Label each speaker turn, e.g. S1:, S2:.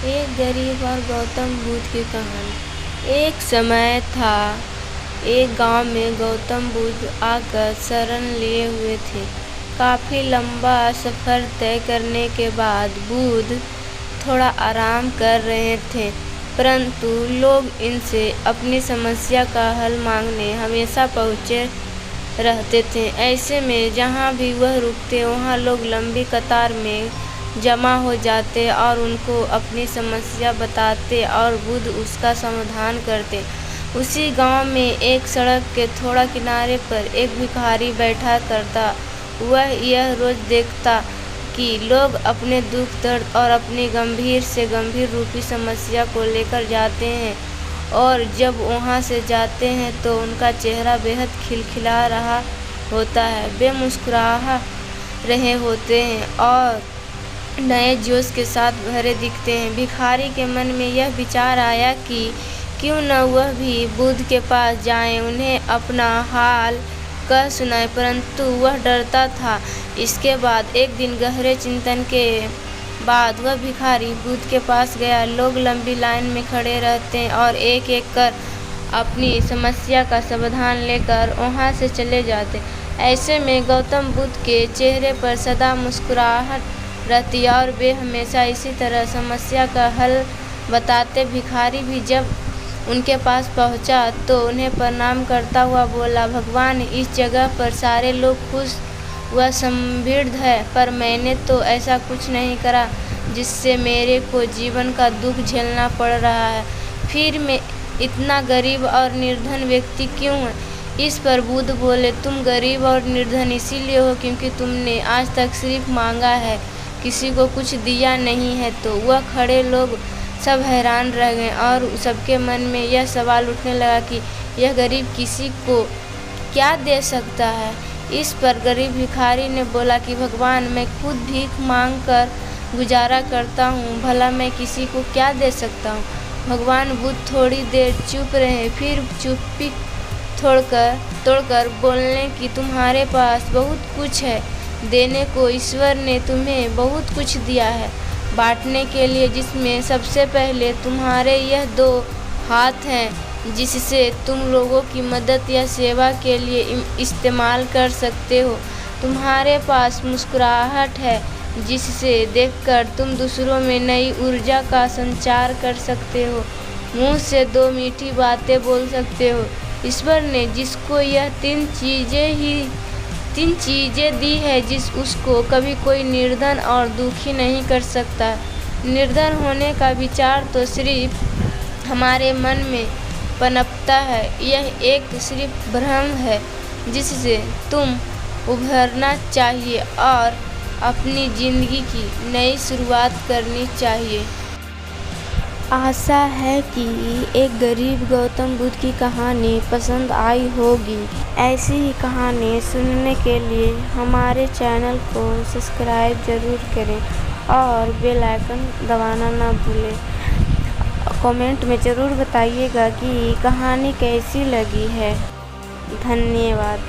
S1: एक गरीब और गौतम बुद्ध की कहानी। एक समय था, एक गांव में गौतम बुद्ध आकर शरण लिए हुए थे। काफी लंबा सफर तय करने के बाद बुद्ध थोड़ा आराम कर रहे थे, परंतु लोग इनसे अपनी समस्या का हल मांगने हमेशा पहुंचे रहते थे। ऐसे में जहाँ भी वह रुकते वहाँ लोग लंबी कतार में जमा हो जाते और उनको अपनी समस्या बताते और बुद्ध उसका समाधान करते। उसी गांव में एक सड़क के थोड़ा किनारे पर एक भिखारी बैठा करता। वह यह रोज देखता कि लोग अपने दुख दर्द और अपनी गंभीर से गंभीर रूपी समस्या को लेकर जाते हैं, और जब वहां से जाते हैं तो उनका चेहरा बेहद खिलखिला रहा होता है। वे मुस्कुरा रहे होते हैं और नए जोश के साथ भरे दिखते हैं। भिखारी के मन में यह विचार आया कि क्यों न वह भी बुद्ध के पास जाए, उन्हें अपना हाल कह सुनाए, परंतु वह डरता था। इसके बाद एक दिन गहरे चिंतन के बाद वह भिखारी बुद्ध के पास गया। लोग लंबी लाइन में खड़े रहते और एक एक कर अपनी समस्या का समाधान लेकर वहां से चले जाते। ऐसे में गौतम बुद्ध के चेहरे पर सदा मुस्कुराहट रहती और वे हमेशा इसी तरह समस्या का हल बताते। भिखारी भी जब उनके पास पहुंचा तो उन्हें प्रणाम करता हुआ बोला, भगवान, इस जगह पर सारे लोग खुश व समृद्ध है, पर मैंने तो ऐसा कुछ नहीं करा जिससे मेरे को जीवन का दुख झेलना पड़ रहा है। फिर मैं इतना गरीब और निर्धन व्यक्ति क्यों है? इस पर बुद्ध बोले, तुम गरीब और निर्धन इसीलिए हो क्योंकि तुमने आज तक सिर्फ मांगा है, किसी को कुछ दिया नहीं है। तो वह खड़े लोग सब हैरान रह गए और सबके मन में यह सवाल उठने लगा कि यह गरीब किसी को क्या दे सकता है। इस पर गरीब भिखारी ने बोला कि भगवान, मैं खुद भीख मांग कर गुजारा करता हूँ, भला मैं किसी को क्या दे सकता हूँ। भगवान बुद्ध थोड़ी देर चुप रहे, फिर चुप्पी तोड़कर बोलने कि तुम्हारे पास बहुत कुछ है, देने को ईश्वर ने तुम्हें बहुत कुछ दिया है बांटने के लिए, जिसमें सबसे पहले तुम्हारे यह 2 हाथ हैं जिससे तुम लोगों की मदद या सेवा के लिए इस्तेमाल कर सकते हो। तुम्हारे पास मुस्कुराहट है जिससे देखकर तुम दूसरों में नई ऊर्जा का संचार कर सकते हो। मुंह से 2 मीठी बातें बोल सकते हो। ईश्वर ने जिसको यह 3 चीजें दी है उसको कभी कोई निर्धन और दुखी नहीं कर सकता। निर्धन होने का विचार तो सिर्फ हमारे मन में पनपता है, यह एक सिर्फ भ्रम है जिससे तुम उभरना चाहिए और अपनी जिंदगी की नई शुरुआत करनी चाहिए। आशा है कि एक गरीब गौतम बुद्ध की कहानी पसंद आई होगी। ऐसी ही कहानी सुनने के लिए हमारे चैनल को सब्सक्राइब जरूर करें और बेल आइकन दबाना ना भूलें। कमेंट में ज़रूर बताइएगा कि कहानी कैसी लगी है। धन्यवाद।